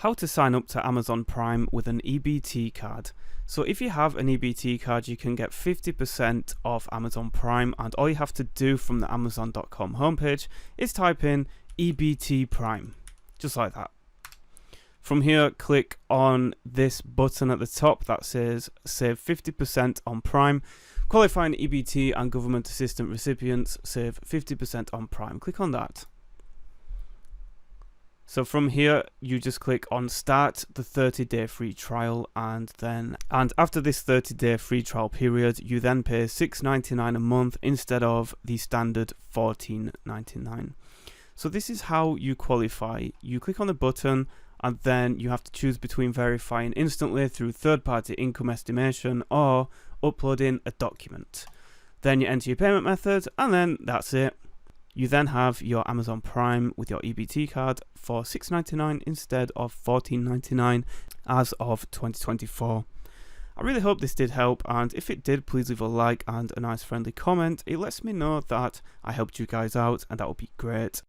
How to sign up to Amazon Prime with an EBT card. So if you have an EBT card, you can get 50% off Amazon Prime, and all you have to do from the Amazon.com homepage is type in EBT Prime, just like that. From here, click on this button at the top that says save 50% on Prime. Qualifying EBT and government assistance recipients save 50% on Prime. Click on that. So from here, you just click on start the 30-day free trial, and after this 30-day free trial period, you then pay $6.99 a month instead of the standard $14.99. So this is how you qualify. You click on the button, and then you have to choose between verifying instantly through third-party income estimation or uploading a document. Then you enter your payment method, and then that's it. You then have your Amazon Prime with your EBT card for $6.99 instead of $14.99 as of 2024. I really hope this did help, and if it did, please leave a like and a nice friendly comment. It lets me know that I helped you guys out, and that would be great.